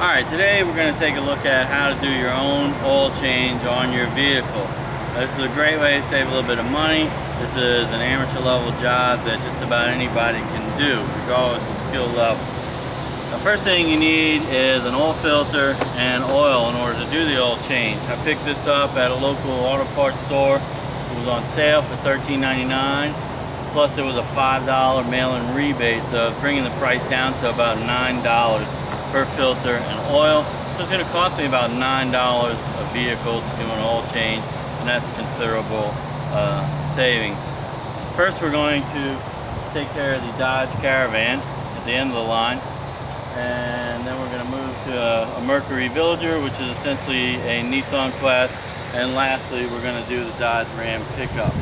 Alright, today we're going to take a look at how to do your own oil change on your vehicle. This is a great way to save a little bit of money. This is an amateur level job that just about anybody can do, regardless of skill level. The first thing you need is an oil filter and oil in order to do the oil change. I picked this up at a local auto parts store. It was on sale for $13.99. Plus there was a $5 mail-in rebate, so bringing the price down to about $9 per filter and oil. So it's going to cost me about $9 a vehicle to do an oil change, and that's considerable savings. First we're going to take care of the Dodge Caravan at the end of the line, and then we're going to move to a Mercury Villager, which is essentially a Nissan Quest, and lastly we're going to do the Dodge Ram pickup.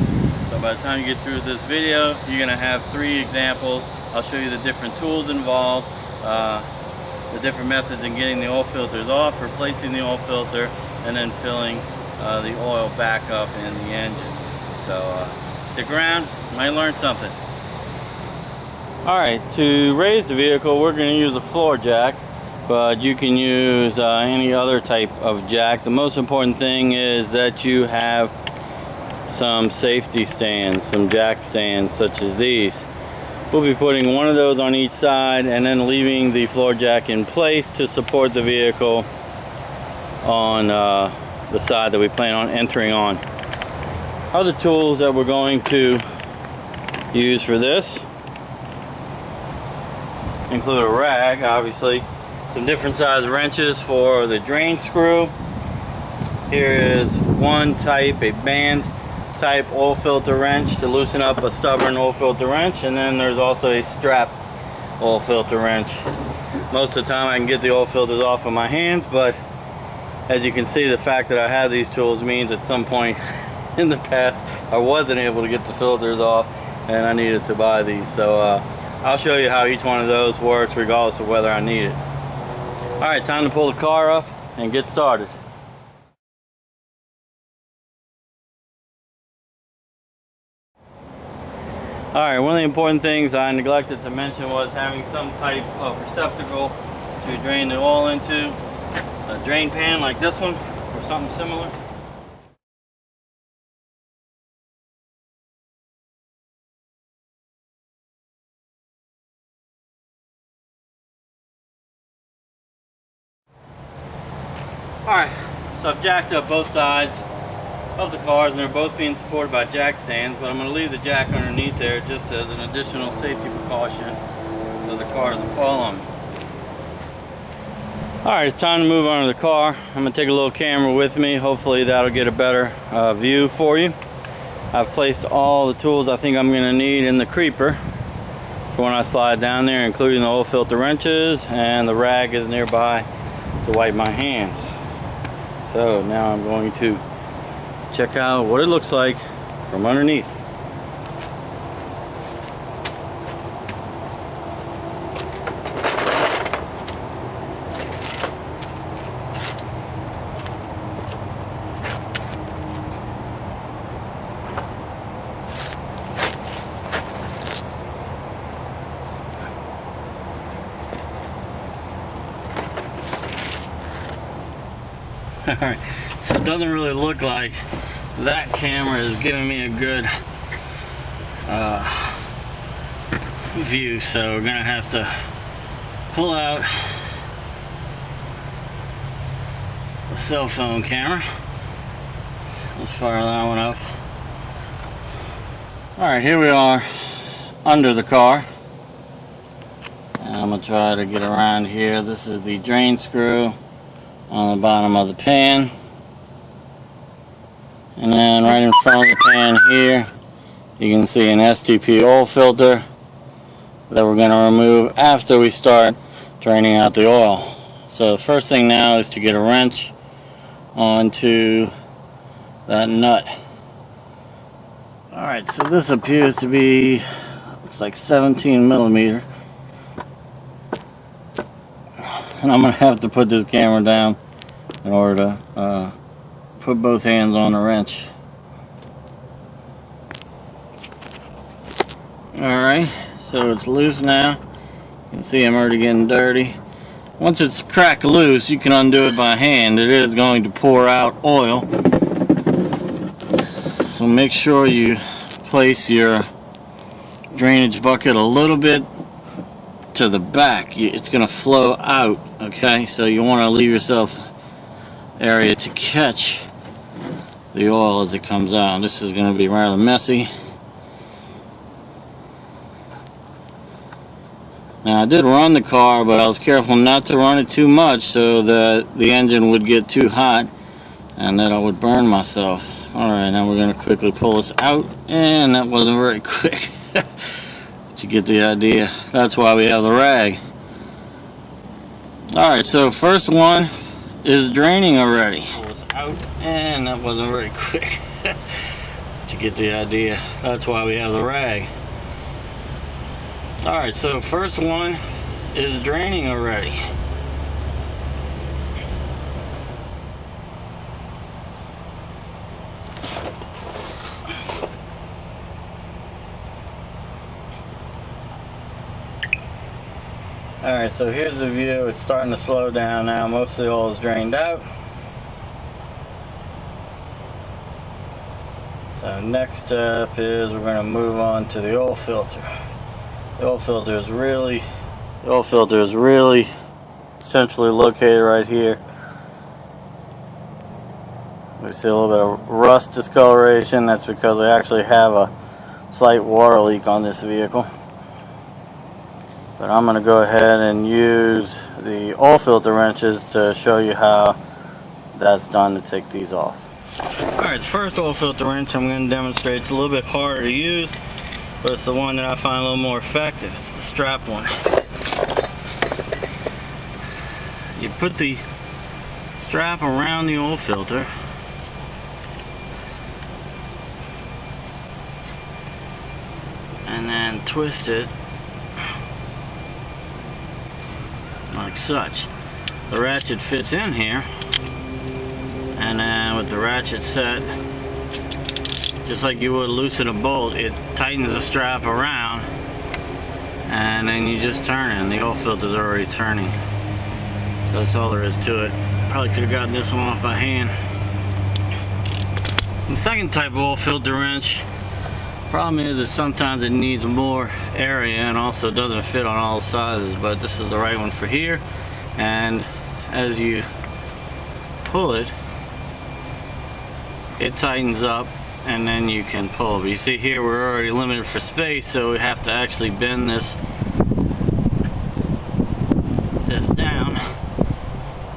So by the time you get through this video, you're going to have 3 examples. I'll show you the different tools involved, the different methods in getting the oil filters off, replacing the oil filter, and then filling the oil back up in the engine. So stick around, you might learn something. Alright, to raise the vehicle we're going to use a floor jack, but you can use any other type of jack. The most important thing is that you have some safety stands, some jack stands such as these. We'll be putting one of those on each side and then leaving the floor jack in place to support the vehicle on the side that we plan on entering on. Other tools that we're going to use for this include a rag, obviously, some different size wrenches for the drain screw. Here is one type, a band type oil filter wrench to loosen up a stubborn oil filter wrench, and then there's also a strap oil filter wrench. Most of the time I can get the oil filters off of my hands, but as you can see, the fact that I have these tools means at some point in the past I wasn't able to get the filters off and I needed to buy these. So I'll show you how each one of those works regardless of whether I need it. Alright, time to pull the car up and get started. Alright, one of the important things I neglected to mention was having some type of receptacle to drain the oil into. A drain pan like this one, or something similar. Alright, so I've jacked up both sides of the cars and they're both being supported by jack stands, but I'm going to leave the jack underneath there just as an additional safety precaution so the car doesn't fall on me. Alright, it's time to move on to the car. I'm going to take a little camera with me. Hopefully that'll get a better view for you. I've placed all the tools I think I'm going to need in the creeper for when I slide down there, including the oil filter wrenches, and the rag is nearby to wipe my hands. So now I'm going to check out what it looks like from underneath. Alright, so it doesn't really look like that camera is giving me a good view, so we're gonna have to pull out the cell phone camera. Let's fire that one up. Alright, here we are under the car. And I'm gonna try to get around here. This is the drain screw on the bottom of the pan. And then right in front of the pan here, you can see an STP oil filter that we're going to remove after we start draining out the oil. So the first thing now is to get a wrench onto that nut. Alright, so this appears to be, looks like 17 millimeter. And I'm going to have to put this camera down in order to put both hands on the wrench. Alright, so it's loose now. You can see I'm already getting dirty. Once it's cracked loose, you can undo it by hand. It is going to pour out oil. So make sure you place your drainage bucket a little bit to the back. It's going to flow out, okay? So you want to leave yourself area to catch the oil as it comes out. This is going to be rather messy. Now I did run the car, but I was careful not to run it too much so that the engine would get too hot and that I would burn myself. Alright, now we're going to quickly pull this out, and that wasn't very quick. But you get the idea. That's why we have the rag. Alright, so first one is draining already. Pull this out, and that wasn't very quick. But you get the idea. That's why we have the rag. Alright, so first one is draining already. Alright, so here's the view. It's starting to slow down now. Most of the oil is drained out. So next step is we're going to move on to the oil filter. The oil filter is really centrally located right here. We see a little bit of rust discoloration. That's because we actually have a slight water leak on this vehicle. But I'm going to go ahead and use the oil filter wrenches to show you how that's done to take these off. Alright, the first oil filter wrench I'm going to demonstrate. It's a little bit harder to use, but it's the one that I find a little more effective. It's the strap one. You put the strap around the oil filter, and then twist it like such. The ratchet fits in here, and then with the ratchet set, just like you would loosen a bolt, it tightens the strap around, and then you just turn it, and the oil filter's already turning. So that's all there is to it. Probably could have gotten this one off by hand. The second type of oil filter wrench, problem is that sometimes it needs more area and also doesn't fit on all sizes, but this is the right one for here. And as you pull it, it tightens up, and then you can pull. But you see here we're already limited for space, so we have to actually bend this down,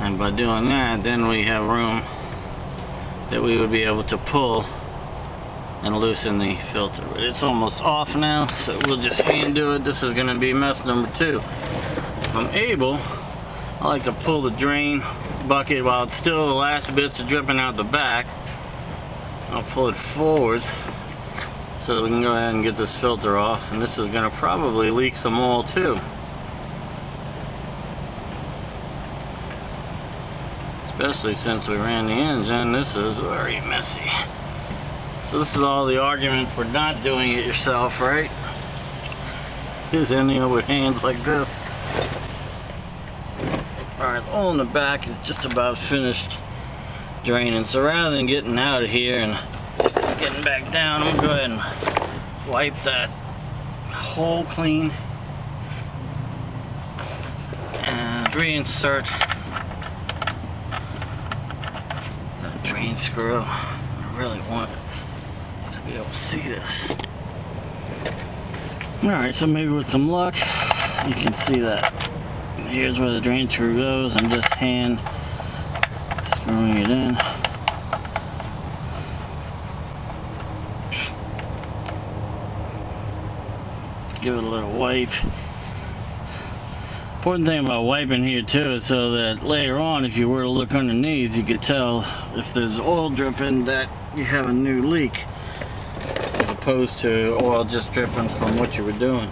and by doing that, then we have room that we would be able to pull and loosen the filter. But it's almost off now, so we'll just hand do it. This is going to be mess number 2. If I'm able, I like to pull the drain bucket while it's still the last bits are dripping out the back. I'll pull it forwards so that we can go ahead and get this filter off, and this is going to probably leak some oil too, especially since we ran the engine. This is very messy. So this is all the argument for not doing it yourself, right? Is ending up with hands like this. Alright, the oil in the back is just about finished draining, so rather than getting out of here and getting back down, I'm gonna go ahead and wipe that hole clean and reinsert that drain screw. I really want to be able to see this. Alright, so maybe with some luck you can see that. Here's where the drain screw goes. I'm just hand screwing it in. Give it a little wipe. Important thing about wiping here too is so that later on, if you were to look underneath, you could tell if there's oil dripping that you have a new leak, as opposed to oil just dripping from what you were doing.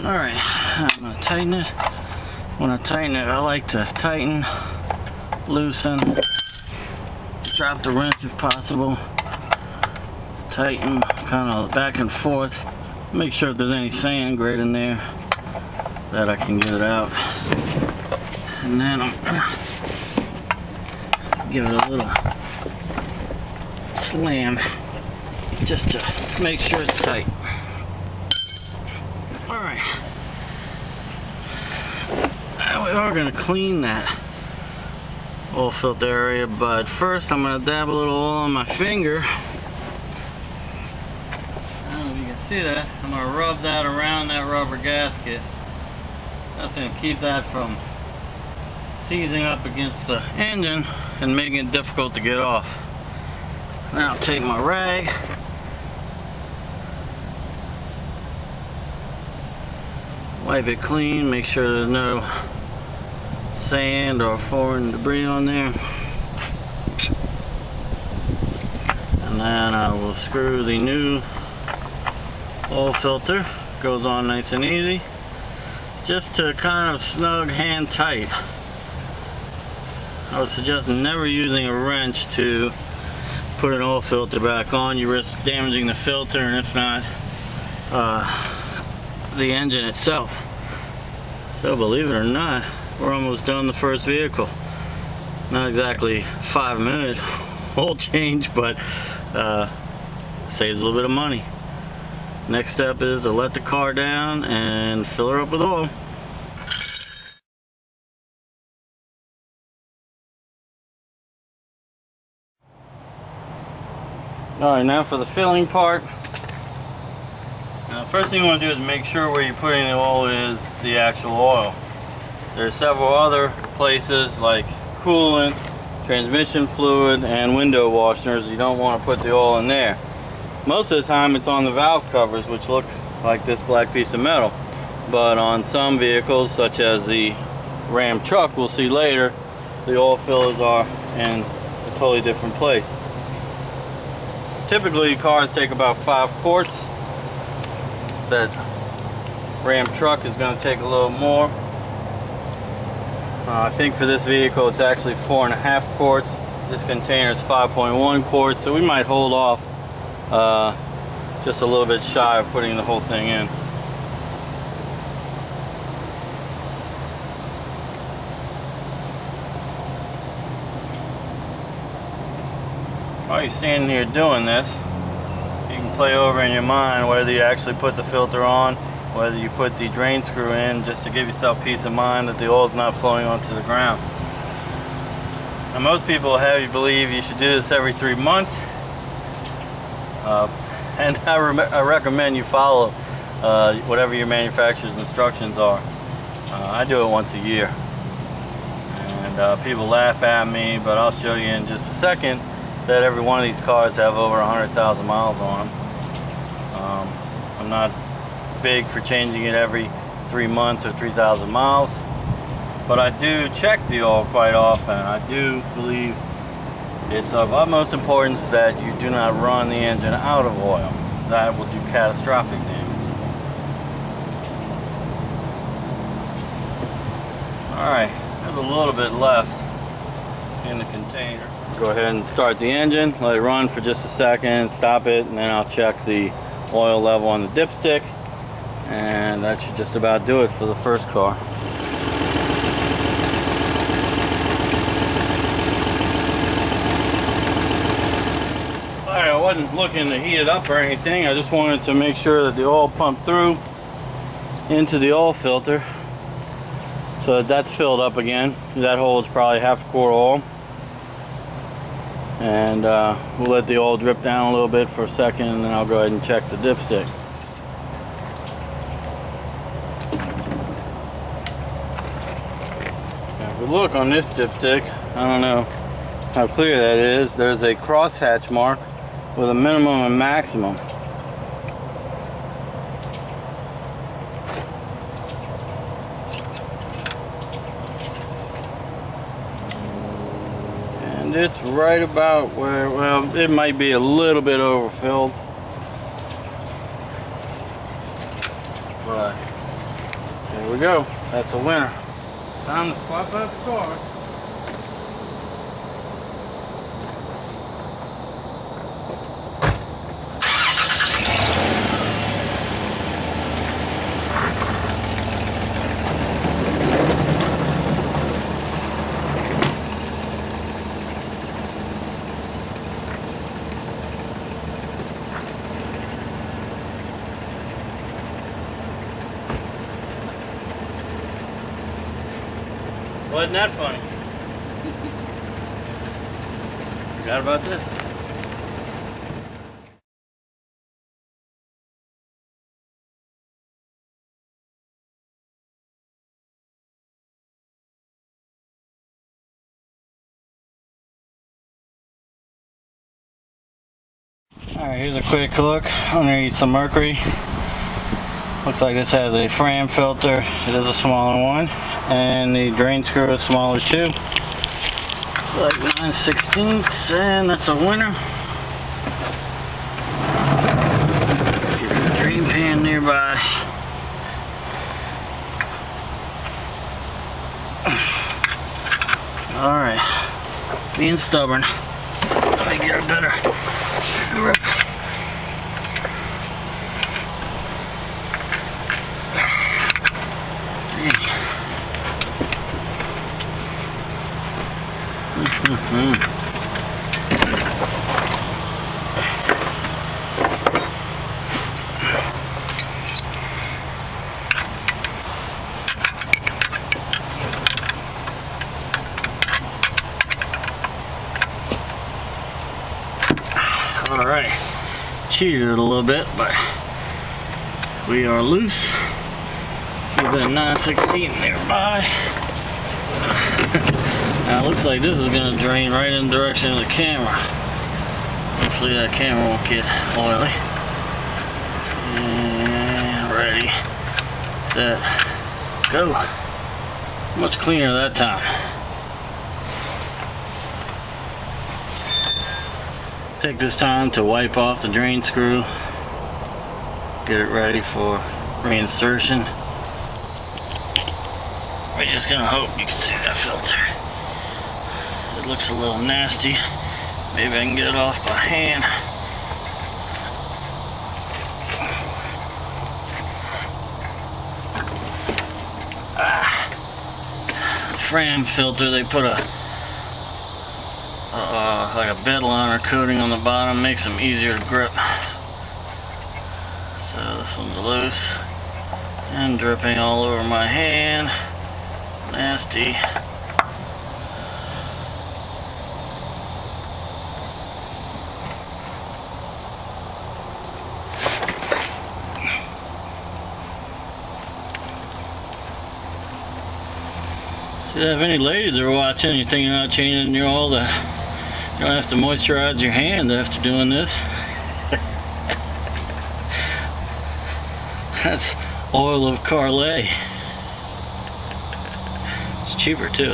Alright, I'm going to tighten it. When I tighten it, I like to tighten loosen, drop the wrench if possible, tighten kind of back and forth, make sure if there's any sand grit in there that I can get it out, and then I'm gonna give it a little slam just to make sure it's tight. Alright, now we are going to clean that oil filter area, but first I'm going to dab a little oil on my finger. I don't know if you can see that. I'm going to rub that around that rubber gasket. That's going to keep that from seizing up against the engine and making it difficult to get off. Now I'll take my rag, wipe it clean, make sure there's no sand or foreign debris on there, and then I will screw the new oil filter. Goes on nice and easy, just to kind of snug, hand tight. I would suggest never using a wrench to put an oil filter back on. You risk damaging the filter, and if not, the engine itself. So believe it or not, we're almost done the first vehicle. Not exactly 5-minute oil change, but saves a little bit of money. Next step is to let the car down and fill her up with oil. Alright, now for the filling part. Now, the first thing you want to do is make sure where you're putting the oil is the actual oil. There's several other places like coolant, transmission fluid, and window washers. You don't want to put the oil in there. Most of the time it's on the valve covers, which look like this black piece of metal. But on some vehicles, such as the Ram truck we'll see later, the oil fillers are in a totally different place. Typically cars take about 5 quarts. That Ram truck is going to take a little more. I think for this vehicle it's actually 4.5 quarts. This container is 5.1 quarts, so we might hold off just a little bit shy of putting the whole thing in. While you're standing here doing this, you can play over in your mind whether you actually put the filter on, whether you put the drain screw in, just to give yourself peace of mind that the oil's not flowing onto the ground. Now, most people have you believe you should do this every 3 months, and I recommend you follow whatever your manufacturer's instructions are. I do it once a year, and people laugh at me, but I'll show you in just a second that every one of these cars have over 100,000 miles on them. I'm not big for changing it every 3 months or 3,000 miles, but I do check the oil quite often. I do believe it's of utmost importance that you do not run the engine out of oil. That will do catastrophic damage. Alright, there's a little bit left in the container. Go ahead and start the engine, let it run for just a second, stop it, and then I'll check the oil level on the dipstick, and that should just about do it for the first car. Alright, I wasn't looking to heat it up or anything. I just wanted to make sure that the oil pumped through into the oil filter so that that's filled up again. That holds probably half a quart of oil. And we'll let the oil drip down a little bit for a second, and then I'll go ahead and check the dipstick. Now, if we look on this dipstick, I don't know how clear that is, there's a crosshatch mark with a minimum and maximum. And it's right about where, well, it might be a little bit overfilled, but there we go. That's a winner. Time to swap out the cars. Wasn't that funny? Forgot about this. Alright, here's a quick look underneath the Mercury. Looks like this has a Fram filter. It is a smaller one. And the drain screw is smaller too. It's like 9/16, and that's a winner. Get a drain pan nearby. Alright, being stubborn. Let me get a better grip. Alright, cheated a little bit, but we are loose. Keep that 9/16 nearby. Now it looks like this is going to drain right in the direction of the camera. Hopefully that camera won't get oily. And ready, set, go. Much cleaner that time. Take this time to wipe off the drain screw. Get it ready for reinsertion. We're just gonna hope you can see that filter. It looks a little nasty. Maybe I can get it off by hand. Fram filter, they put a like a bed liner coating on the bottom, makes them easier to grip. So this one's loose and dripping all over my hand. Nasty. So if any ladies are watching, you think you're not changing your oil, you don't have to moisturize your hand after doing this. That's oil of Carlet. It's cheaper too.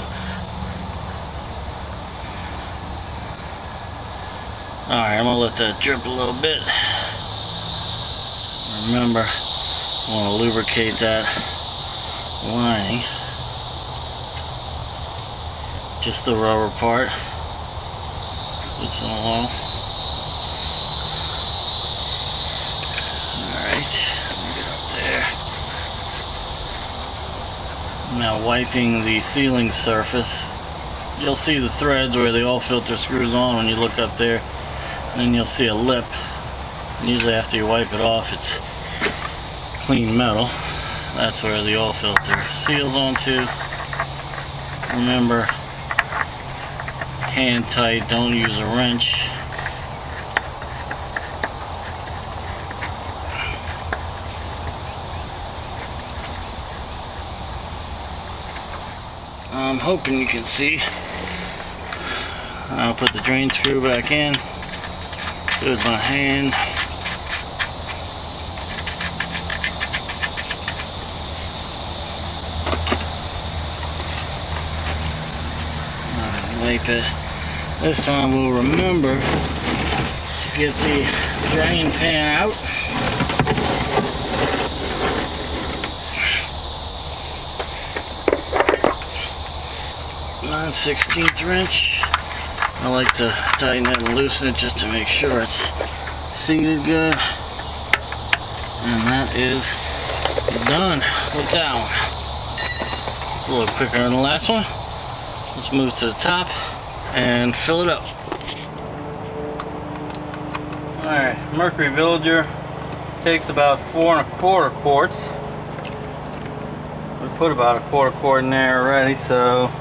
Alright, I'm gonna let that drip a little bit. Remember, I want to lubricate that lining. Just the rubber part. It's in oil. Alright, let me get up there. I'm now wiping the sealing surface. You'll see the threads where the oil filter screws on when you look up there. And then you'll see a lip. And usually after you wipe it off, it's clean metal. That's where the oil filter seals onto. Remember, hand tight, don't use a wrench. I'm hoping you can see. I'll put the drain screw back in. Do it by hand. Wipe it. This time we'll remember to get the drain pan out. Nine 16th wrench. I like to tighten it and loosen it just to make sure it's seated good. And that is done with that one. It's a little quicker than the last one. Let's move to the top and fill it up. Alright, Mercury Villager takes about 4 1/4 quarts. We put about a 1/4 quart in there already, so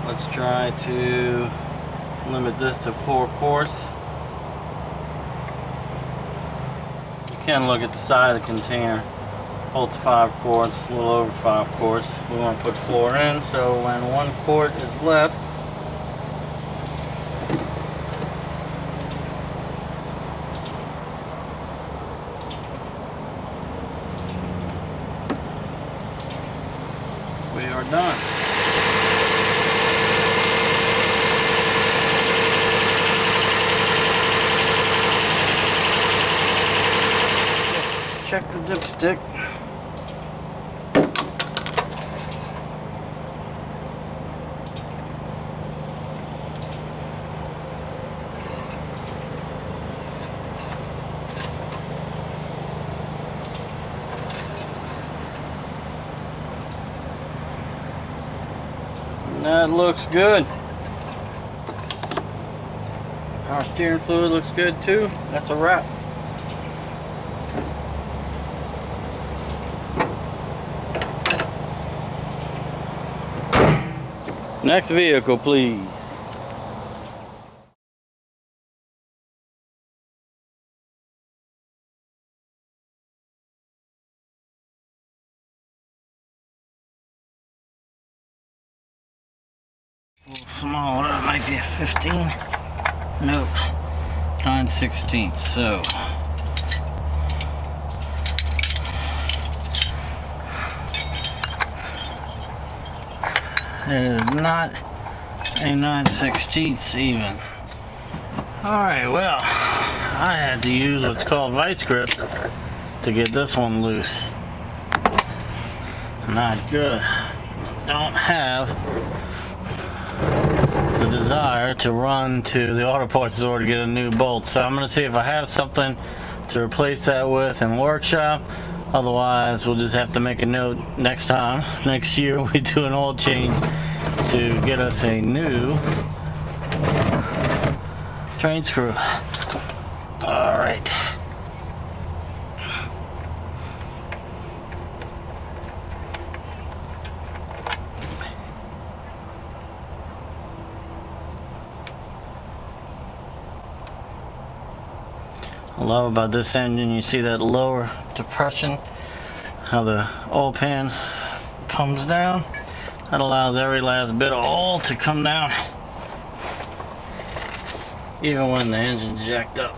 Let's try to limit this to 4 quarts. You can look at the side of the container. Holds 5 quarts, a little over 5 quarts. We want to put 4 in, so when 1 quart is left, we are done. Check the dipstick. That looks good. Power steering fluid looks good too. That's a wrap. Next vehicle, please. A little small, that might be a 15. Nope, 9/16. So it is not a 9/16 even. Alright, well, I had to use what's called vice grips to get this one loose. Not good. Don't have the desire to run to the auto parts store to get a new bolt, so I'm going to see if I have something to replace that with in the workshop. Otherwise, we'll just have to make a note next year we do an oil change to get us a new train screw. Alright. I love about this engine, you see that lower depression, how the oil pan comes down. That allows every last bit of oil to come down, even when the engine's jacked up.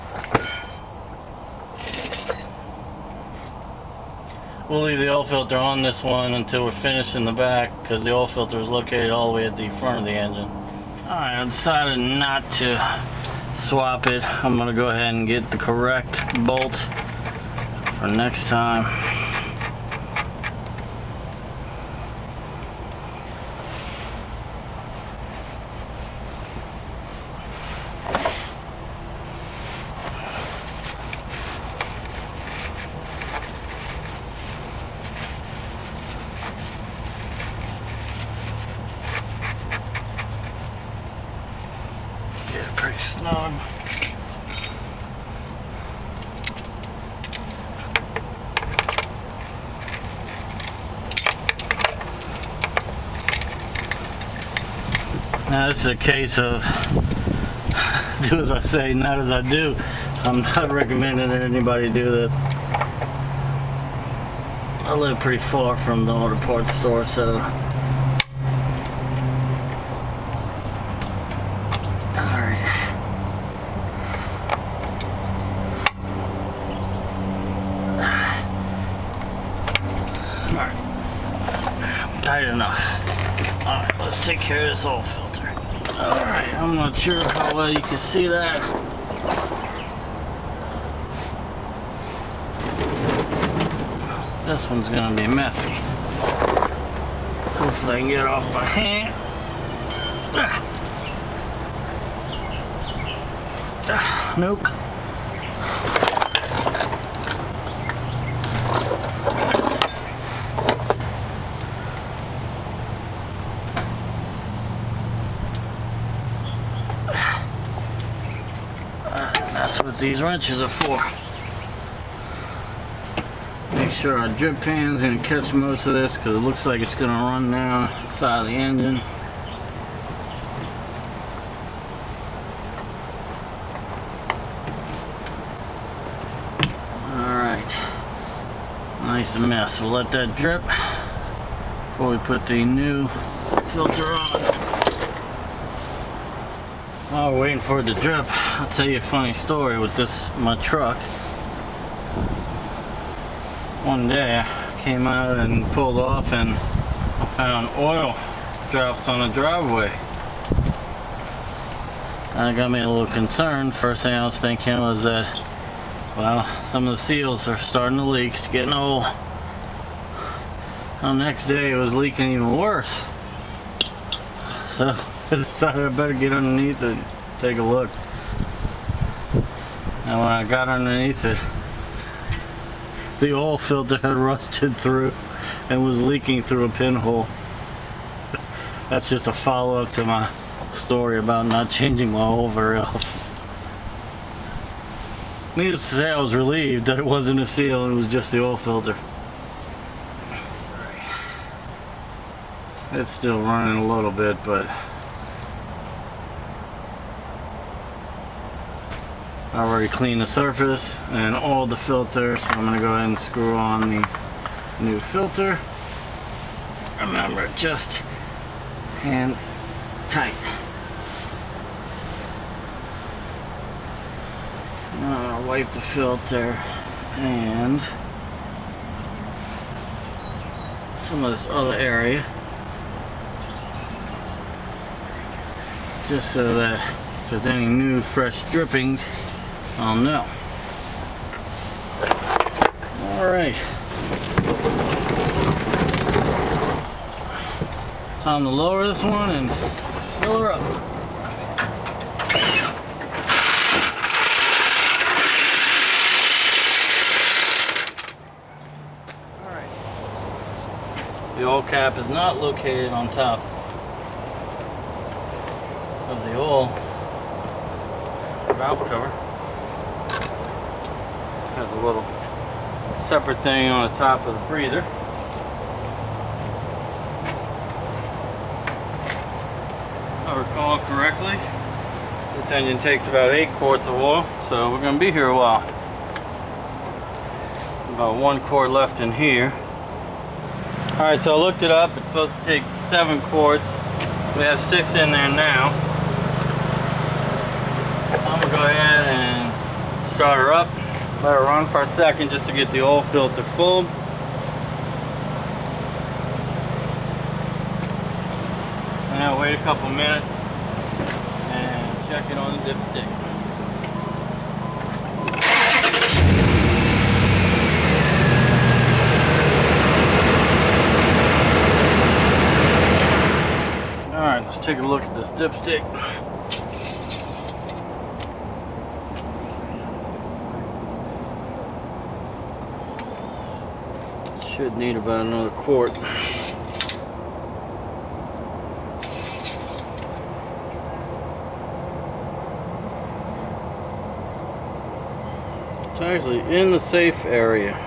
We'll leave the oil filter on this one until we're finished in the back, because the oil filter is located all the way at the front of the engine. Alright, I decided not to swap it. I'm going to go ahead and get the correct bolt for next time. Get it pretty snug. Now this is a case of do as I say, not as I do. I'm not recommending that anybody do this. I live pretty far from the auto parts store, so tight enough. Alright, let's take care of this oil filter. Alright, I'm not sure how well you can see that. This one's gonna be messy. Hopefully I can get it off my hand. Nope. That's what these wrenches are for. Make sure our drip pan's gonna catch most of this, because it looks like it's gonna run down the side of the engine. Nice and mess. We'll let that drip before we put the new filter on. While we're waiting for it to drip, I'll tell you a funny story with my truck. One day I came out and pulled off and I found oil drops on the driveway. That got me a little concerned. First thing I was thinking was that, well, some of the seals are starting to leak. It's getting old. The next day it was leaking even worse. So I decided I better get underneath it and take a look. And when I got underneath it, the oil filter had rusted through and was leaking through a pinhole. That's just a follow-up to my story about not changing my oil very often. Needless to say, I was relieved that it wasn't a seal, it was just the oil filter. It's still running a little bit, but I already cleaned the surface and oiled the filter, so I'm going to go ahead and screw on the new filter. Remember, just hand tight. Now I'll wipe the filter and some of this other area, just so that if there's any new fresh drippings, I'll know. Alright. Time to lower this one and fill her up. Alright. The oil cap is not located on top of the oil valve cover. Has a little separate thing on the top of the breather. If I recall correctly, this engine takes about 8 quarts of oil, so we're going to be here a while. About 1 quart left in here. Alright, so I looked it up. It's supposed to take 7 quarts. We have 6 in there now. So I'm going to go ahead and start her up. Let her run for a second just to get the oil filter full. Now wait a couple minutes and check it on the dipstick. Alright, let's take a look at this dipstick. Should need about another quart. It's actually in the safe area.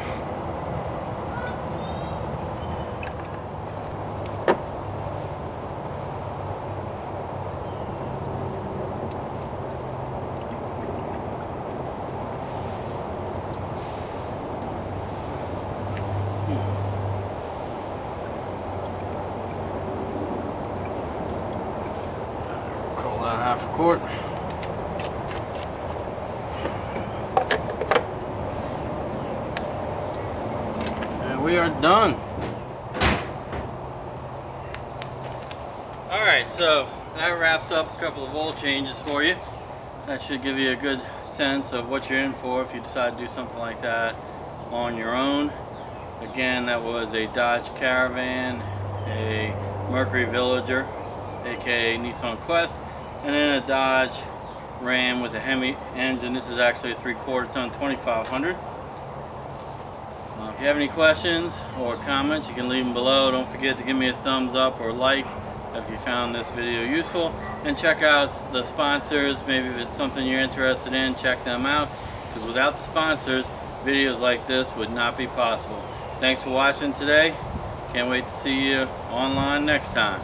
Call that half a quart. We are done. Alright, so that wraps up a couple of oil changes for you. That should give you a good sense of what you're in for if you decide to do something like that on your own. Again, that was a Dodge Caravan, a Mercury Villager, aka Nissan Quest, and then a Dodge Ram with a Hemi engine. This is actually a 3/4 ton 2500. If you have any questions or comments, you can leave them below. Don't forget to give me a thumbs up or like if you found this video useful. And check out the sponsors. Maybe if it's something you're interested in, check them out. Because without the sponsors, videos like this would not be possible. Thanks for watching today. Can't wait to see you online next time.